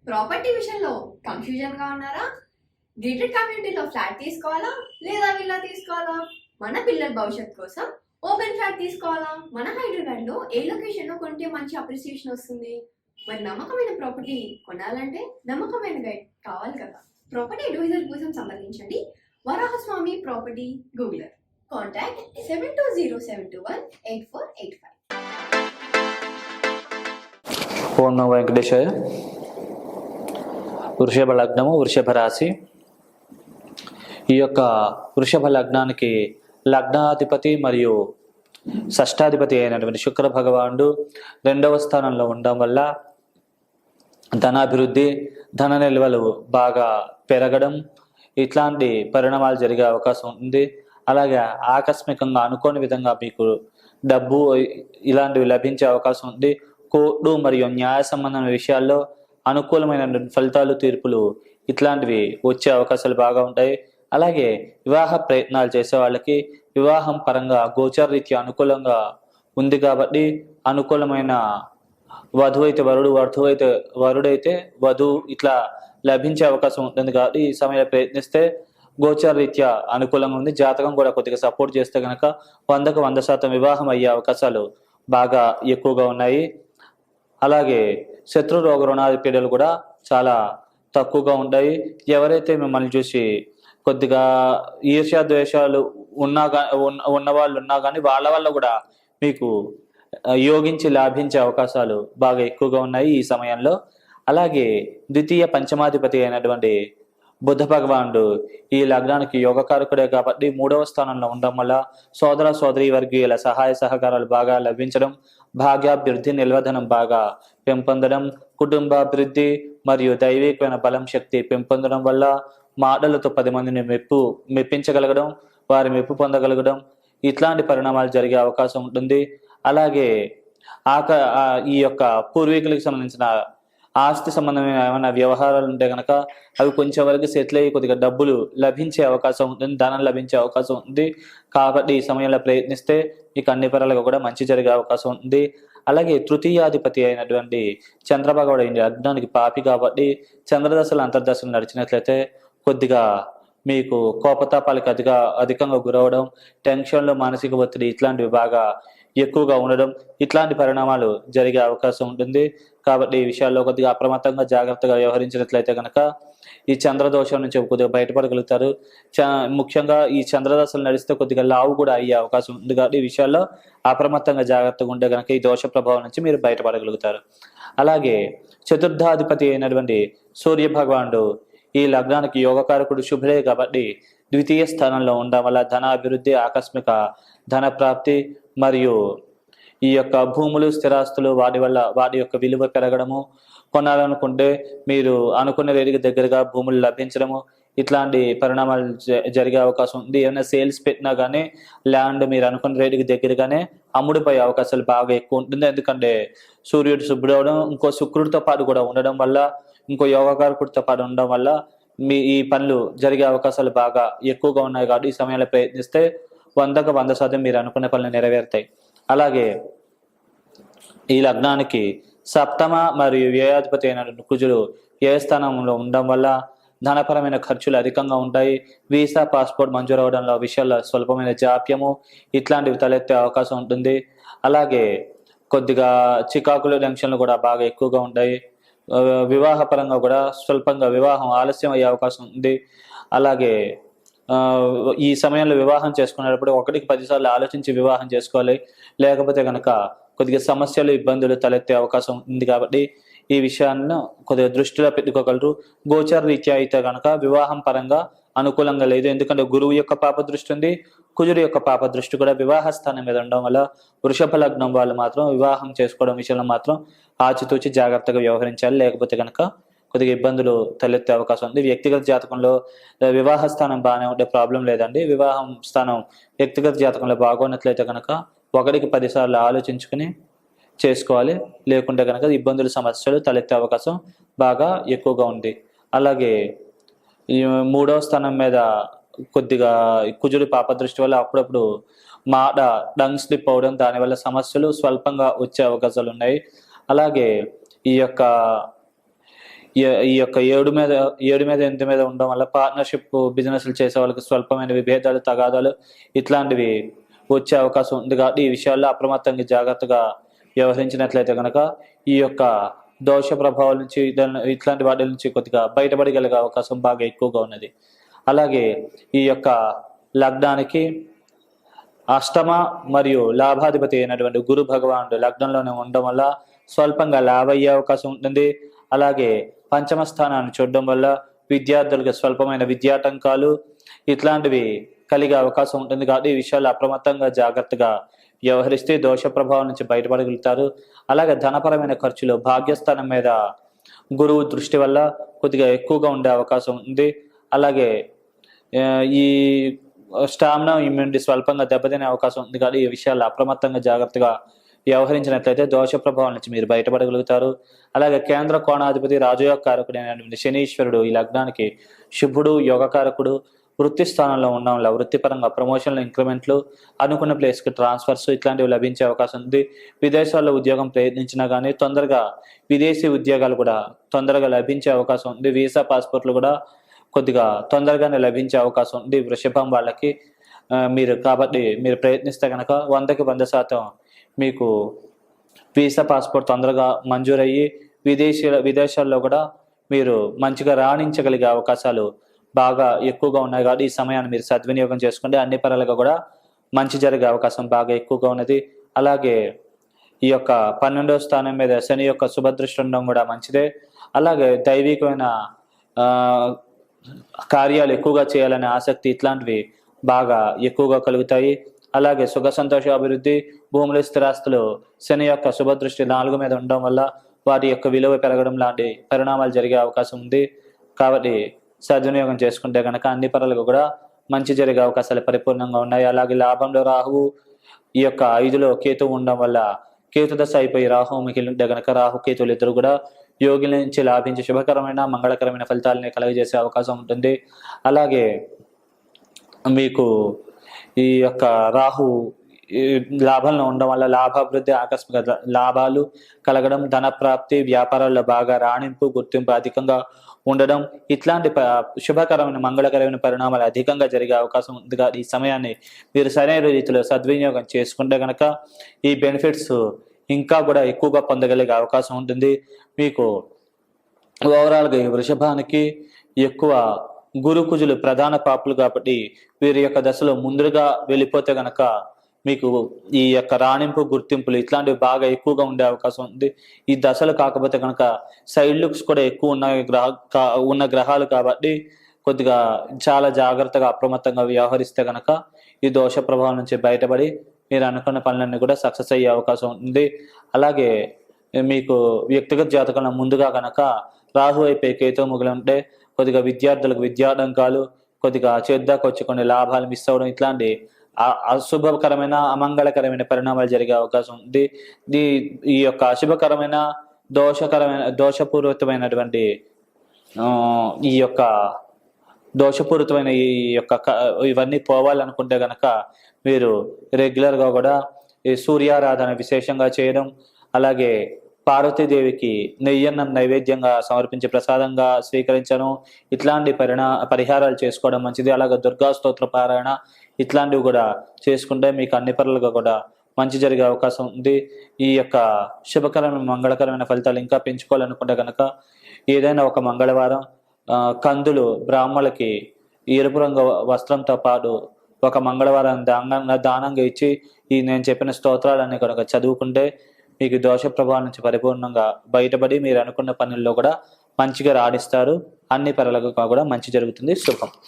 Property విషయంలో confusion గా ఉన్నారా? గేటెడ్ కమ్యూనిటీలో ఫ్లాట్ తీసుకోవాలా లేదా విల్లా తీసుకోవాలా? మన పిల్లల భవిష్యత్ కోసం ఓపెన్ ఫ్లాట్ తీసుకోవాలా? మన హైదరాబాద్ లో ఏ లొకేషన్ లో కొంటే మంచి అప్రిసియేషన్ వస్తుంది? మరి నమ్మకమైన ప్రాపర్టీ కొనాలంటే నమ్మకమైన గైడ్ కావాలి కదా. ప్రాపర్టీ అడ్వైజర్ కోసం సంప్రదించండి వరాహస్వామి ప్రాపర్టీ గూగులర్. కాంటాక్ట్ 7207218485. ఓం నమో వెంకటేశాయ. వృషభ లగ్నము, వృషభ రాశి. ఈ యొక్క వృషభ లగ్నానికి లగ్నాధిపతి మరియు షష్టాధిపతి అయినటువంటి శుక్ర భగవానుడు 2వ స్థానంలో ఉండడం వల్ల ధనాభివృద్ధి, ధన నిల్వలు బాగా పెరగడం ఇట్లాంటి పరిణామాలు జరిగే అవకాశం ఉంది. అలాగే ఆకస్మికంగా అనుకోని విధంగా మీకు డబ్బు ఇలాంటివి లభించే అవకాశం ఉంది. కోర్టు మరియు న్యాయ సంబంధమైన విషయాల్లో అనుకూలమైన ఫలితాలు, తీర్పులు ఇట్లాంటివి వచ్చే అవకాశాలు బాగా ఉంటాయి. అలాగే వివాహ ప్రయత్నాలు చేసే వాళ్ళకి వివాహం పరంగా గోచారరీత్యా అనుకూలంగా ఉంది కాబట్టి అనుకూలమైన వధువు అయితే వరుడు, వరుడైతే వధువు ఇట్లా లభించే అవకాశం ఉంటుంది. కాబట్టి ఈ సమయంలో ప్రయత్నిస్తే గోచారరీత్యా అనుకూలంగా ఉంది. జాతకం కూడా కొద్దిగా సపోర్ట్ చేస్తే కనుక 100కు 100% వివాహం అయ్యే అవకాశాలు బాగా ఎక్కువగా ఉన్నాయి. అలాగే శత్రు రోగ రుణాది పీడలు కూడా చాలా తక్కువగా ఉంటాయి. ఎవరైతే మిమ్మల్ని చూసి కొద్దిగా ఈర్ష్యా ద్వేషాలు ఉన్న వాళ్ళు ఉన్నా కానీ వాళ్ళ వల్ల కూడా మీకు యోగించి లాభించే అవకాశాలు బాగా ఎక్కువగా ఉన్నాయి ఈ సమయంలో. అలాగే ద్వితీయ పంచమాధిపతి అయినటువంటి బుధ భగవానుడు ఈ లగ్నానికి యోగకారకుడే కాబట్టి 3వ స్థానంలో ఉండడం వల్ల సోదర సోదరి వర్గీయుల సహాయ సహకారాలు బాగా లభించడం, భాగ్యాభివృద్ధి, నిల్వధనం బాగా పెంపొందడం, కుటుంబాభివృద్ధి మరియు దైవికమైన బలం, శక్తి పెంపొందడం వల్ల మాటలతో 10 మందిని మెప్పించగలగడం, వారి మెప్పు పొందగలగడం ఇట్లాంటి పరిణామాలు జరిగే అవకాశం ఉంటుంది. అలాగే ఈ యొక్క పూర్వీకులకు సంబంధించిన ఆస్తి సంబంధమైన ఏమైనా వ్యవహారాలు ఉంటే కనుక అవి కొంచెం వరకు సెటిల్ అయ్యి కొద్దిగా డబ్బులు లభించే అవకాశం ఉంటుంది, ధనం లభించే అవకాశం ఉంది. కాబట్టి ఈ సమయంలో ప్రయత్నిస్తే మీకు అన్ని పరాలుగా కూడా మంచి జరిగే అవకాశం ఉంది. అలాగే తృతీయాధిపతి అయినటువంటి చంద్రభగవాడు లగ్నానికి పాపి కాబట్టి చంద్రదశలు అంతర్దశలు నడిచినట్లయితే కొద్దిగా మీకు కోపతాపాలకు అధికంగా గురవడం, టెన్షన్లు, మానసిక ఒత్తిడి ఇట్లాంటివి బాగా ఎక్కువగా ఉండడం ఇట్లాంటి పరిణామాలు జరిగే అవకాశం ఉంటుంది. కాబట్టి ఈ విషయాల్లో కొద్దిగా అప్రమత్తంగా జాగ్రత్తగా వ్యవహరించినట్లయితే కనుక ఈ చంద్రదోషం నుంచి కొద్దిగా బయటపడగలుగుతారు. ముఖ్యంగా ఈ చంద్రదశలు నడిస్తే కొద్దిగా లావు కూడా అయ్యే అవకాశం ఉంది. కాబట్టి ఈ విషయాల్లో అప్రమత్తంగా జాగ్రత్తగా ఉంటే కనుక ఈ దోష ప్రభావం నుంచి మీరు బయటపడగలుగుతారు. అలాగే చతుర్థాధిపతి అయినటువంటి సూర్య భగవానుడు ఈ లగ్నానికి యోగకారకుడు శుభుడే కాబట్టి ద్వితీయ స్థానంలో ఉండడం వల్ల ధనాభివృద్ధి, ఆకస్మిక ధన ప్రాప్తి మరియు ఈ యొక్క భూములు, స్థిరాస్తులు వాటి యొక్క విలువ పెరగడము, కొనాలనుకుంటే మీరు అనుకున్న రేటుకి దగ్గరగా భూములు లభించడము ఇట్లాంటి పరిణామాలు జరిగే అవకాశం ఉంది. ఏమైనా సేల్స్ పెట్టినా కానీ ల్యాండ్ మీరు అనుకున్న రేటుకి దగ్గరగానే అమ్ముడిపోయే అవకాశాలు బాగా ఎక్కువ ఉంటుంది. ఎందుకంటే సూర్యుడు శుభ్రుడవడం, ఇంకో శుక్రుడితో పాటు కూడా ఉండడం వల్ల, ఇంకో యోగకారకుడితో పాటు ఉండడం వల్ల ఈ పనులు జరిగే అవకాశాలు బాగా ఎక్కువగా ఉన్నాయి. కాబట్టి ఈ సమయంలో ప్రయత్నిస్తే 100కు 100% మీరు అనుకున్న పనులు నెరవేరుతాయి. అలాగే ఈ లగ్నానికి సప్తమ మరియు వ్యయాధిపతి అయిన కుజుడు ఏ స్థానంలో ఉండడం వల్ల ధనపరమైన ఖర్చులు అధికంగా ఉంటాయి. వీసా, పాస్పోర్ట్ మంజూరు అవడంలో విషయాల్లో స్వల్పమైన జాప్యము ఇట్లాంటివి తలెత్తే అవకాశం ఉంటుంది. అలాగే కొద్దిగా చికాకులు, టెన్షన్లు కూడా బాగా ఎక్కువగా ఉంటాయి. వివాహ పరంగా కూడా స్వల్పంగా వివాహం ఆలస్యం అయ్యే అవకాశం ఉంది. అలాగే ఈ సమయంలో వివాహం చేసుకునేటప్పుడు 1కి 10 సార్లు ఆలోచించి వివాహం చేసుకోవాలి. లేకపోతే కనుక కొద్దిగా సమస్యలు, ఇబ్బందులు తలెత్తే అవకాశం ఉంది. కాబట్టి ఈ విషయాన్ని కొద్దిగా దృష్టిలో పెట్టుకోగలరు. గోచార రీత్యా అయితే కనుక వివాహం పరంగా అనుకూలంగా లేదు. ఎందుకంటే గురువు యొక్క పాప దృష్టి ఉంది, కుజుడు యొక్క పాప దృష్టి కూడా వివాహ స్థానం మీద ఉండడం వల్ల వృషభ లగ్నం వాళ్ళు మాత్రం వివాహం చేసుకోవడం విషయంలో మాత్రం ఆచితూచి జాగ్రత్తగా వ్యవహరించాలి. లేకపోతే కనుక కొద్దిగా ఇబ్బందులు తలెత్తే అవకాశం ఉంది. వ్యక్తిగత జాతకంలో వివాహ స్థానం బాగానే ఉంటే ప్రాబ్లం లేదండి. వివాహం స్థానం వ్యక్తిగత జాతకంలో బాగున్నట్లయితే కనుక 1కి 10 సార్లు ఆలోచించుకుని చేసుకోవాలి. లేకుంటే కనుక ఇబ్బందులు, సమస్యలు తలెత్తే అవకాశం బాగా ఎక్కువగా ఉంది. అలాగే ఈ 3వ స్థానం మీద కొద్దిగా కుజుడి పాప దృష్టి వల్ల అప్పుడప్పుడు మాట టంగ్ స్లిప్ అవడం, దానివల్ల సమస్యలు స్వల్పంగా వచ్చే అవకాశాలు ఉన్నాయి. అలాగే ఈ యొక్క ఈ యొక్క 7 మీద 8 మీద ఉండడం వల్ల పార్ట్నర్షిప్ బిజినెస్లు చేసే వాళ్ళకి స్వల్పమైన విభేదాలు, తగాదాలు ఇట్లాంటివి వచ్చే అవకాశం ఉంది. కాబట్టి ఈ విషయాల్లో అప్రమత్తంగా జాగ్రత్తగా వ్యవహరించినట్లయితే కనుక ఈ యొక్క దోష ప్రభావాల నుంచి ఇట్లాంటి వాటి నుంచి కొద్దిగా బయటపడగలిగే అవకాశం బాగా ఎక్కువగా ఉన్నది. అలాగే ఈ యొక్క లగ్నానికి అష్టమ మరియు లాభాధిపతి అయినటువంటి గురు భగవానుడు లగ్నంలోనే ఉండడం వల్ల స్వల్పంగా లాభ అయ్యే అవకాశం ఉంటుంది. అలాగే పంచమ స్థానాన్ని చూడడం వల్ల విద్యార్థులకు స్వల్పమైన విద్యాటంకాలు ఇట్లాంటివి కలిగే అవకాశం ఉంటుంది. కాబట్టి ఈ విషయాలు అప్రమత్తంగా జాగ్రత్తగా వ్యవహరిస్తే దోష ప్రభావం నుంచి బయటపడగలుగుతారు. అలాగే ధనపరమైన ఖర్చులు భాగ్యస్థానం మీద గురువు దృష్టి వల్ల కొద్దిగా ఎక్కువగా ఉండే అవకాశం ఉంది. అలాగే ఈ స్టామినా, ఇమ్యూనిటీ స్వల్పంగా దెబ్బతినే అవకాశం ఉంది. కానీ ఈ విషయాలు అప్రమత్తంగా జాగ్రత్తగా వ్యవహరించినట్లయితే దోష ప్రభావం నుంచి మీరు బయటపడగలుగుతారు. అలాగే కేంద్ర కోణాధిపతి రాజయోగకారకుడు అయినటువంటి శనీశ్వరుడు ఈ లగ్నానికి శుభుడు, యోగకారకుడు. వృత్తి స్థానంలో ఉండడం వల్ల వృత్తిపరంగా ప్రమోషన్లు, ఇంక్రిమెంట్లు, అనుకున్న ప్లేస్కి ట్రాన్స్ఫర్స్ ఇట్లాంటివి లభించే అవకాశం ఉంది. విదేశాల్లో ఉద్యోగం ప్రయత్నించినా కానీ తొందరగా విదేశీ ఉద్యోగాలు కూడా తొందరగా లభించే అవకాశం ఉంది. వీసా, పాస్పోర్ట్లు కూడా కొద్దిగా తొందరగానే లభించే అవకాశం ఉంది వృషభం వాళ్ళకి. కాబట్టి మీరు ప్రయత్నిస్తే కనుక 100కి 100% మీకు వీసా, పాస్పోర్ట్ తొందరగా మంజూరయ్యి విదేశాల్లో కూడా మీరు మంచిగా రాణించగలిగే అవకాశాలు బాగా ఎక్కువగా ఉన్నాయి. కాబట్టి ఈ సమయాన్ని మీరు సద్వినియోగం చేసుకుంటే అన్ని పరాలుగా కూడా మంచి జరిగే అవకాశం బాగా ఎక్కువగా ఉన్నది. అలాగే ఈ యొక్క 12వ స్థానం మీద శని యొక్క శుభదృష్టి ఉండడం కూడా మంచిదే. అలాగే దైవికమైన కార్యాలు ఎక్కువగా చేయాలనే ఆసక్తి ఇట్లాంటివి బాగా ఎక్కువగా కలుగుతాయి. అలాగే సుఖ సంతోష అభివృద్ధి, భూములు, స్థిరాస్తులు శని యొక్క శుభదృష్టి 4 మీద ఉండడం వల్ల వాటి యొక్క విలువ పెరగడం లాంటి పరిణామాలు జరిగే అవకాశం ఉంది. కాబట్టి సద్వినియోగం చేసుకుంటే కనుక అన్ని పరాలకు కూడా మంచి జరిగే అవకాశాలు పరిపూర్ణంగా ఉన్నాయి. అలాగే లాభంలో రాహువు, ఈ యొక్క 5లో కేతువు ఉండడం వల్ల కేతు దశ అయిపోయి రాహువు మిగిలి ఉంటే కనుక రాహు కేతువులు ఇద్దరు కూడా యోగి నుంచి లాభించే శుభకరమైన మంగళకరమైన ఫలితాలని కలుగజేసే అవకాశం ఉంటుంది. అలాగే మీకు ఈ యొక్క రాహు లాభంలో ఉండడం వల్ల లాభాభివృద్ధి, ఆకస్మిక లాభాలు కలగడం, ధన ప్రాప్తి, వ్యాపారాల్లో బాగా రాణింపు, గుర్తింపు అధికంగా ఉండడం ఇట్లాంటి శుభకరమైన మంగళకరమైన పరిణామాలు అధికంగా జరిగే అవకాశం ఉంది. ఈ సమయాన్ని మీరు సరైన రీతిలో సద్వినియోగం చేసుకుంటే కనుక ఈ బెనిఫిట్స్ ఇంకా కూడా ఎక్కువగా పొందగలిగే అవకాశం ఉంటుంది. మీకు ఓవరాల్గా ఈ వృషభానికి ఎక్కువ గురు కుజులు ప్రధాన పాపులు కాబట్టి వీరి యొక్క దశలో ముందుగా వెళ్ళిపోతే గనక మీకు ఈ యొక్క రాణింపు, గుర్తింపులు ఇట్లాంటివి బాగా ఎక్కువగా ఉండే అవకాశం ఉంది. ఈ దశలు కాకపోతే కనుక సైడ్ లుక్స్ కూడా ఎక్కువ ఉన్న గ్రహాలు కాబట్టి కొద్దిగా చాలా జాగ్రత్తగా అప్రమత్తంగా వ్యవహరిస్తే కనుక ఈ దోష ప్రభావం నుంచి బయటపడి మీరు అనుకున్న పనులన్నీ కూడా సక్సెస్ అయ్యే అవకాశం ఉంది. అలాగే మీకు వ్యక్తిగత జాతకంలో ముందుగా కనుక రాహు అయిపోయి కేతువు మిగిలి ఉంటే కొద్దిగా విద్యార్థులకు విద్యాడంకాలు, కొద్దిగా చేద్దాకు వచ్చి కొన్ని లాభాలు మిస్ అవ్వడం ఇట్లాంటి అశుభకరమైన అమంగళకరమైన పరిణామాలు జరిగే అవకాశం ఉంది. ఈ యొక్క అశుభకరమైన దోషపూరితమైనటువంటి ఈ యొక్క దోషపూరితమైన ఈ యొక్క ఇవన్నీ పోవాలనుకుంటే గనక మీరు రెగ్యులర్గా కూడా ఈ సూర్యారాధన విశేషంగా చేయడం, అలాగే పార్వతీదేవికి నెయ్యన్నం నైవేద్యంగా సమర్పించి ప్రసాదంగా స్వీకరించడం ఇట్లాంటి పరిహారాలు చేసుకోవడం మంచిది. అలాగే దుర్గా స్తోత్ర పారాయణ ఇట్లాంటివి కూడా చేసుకుంటే మీకు అన్ని పనులుగా కూడా మంచి జరిగే అవకాశం ఉంది. ఈ యొక్క శుభకరమైన మంగళకరమైన ఫలితాలు ఇంకా పెంచుకోవాలనుకుంటే కనుక ఏదైనా ఒక మంగళవారం కందులు బ్రాహ్మణులకి ఎరుపు రంగు వస్త్రంతో పాటు ఒక మంగళవారం దానంగా ఇచ్చి ఈ నేను చెప్పిన స్తోత్రాలన్నీ కనుక చదువుకుంటే మీకు దోష ప్రభావం నుంచి పరిపూర్ణంగా బయటపడి మీరు అనుకున్న పనుల్లో కూడా మంచిగా రాణిస్తారు. అన్ని పనులకు కూడా మంచి జరుగుతుంది. శుభం.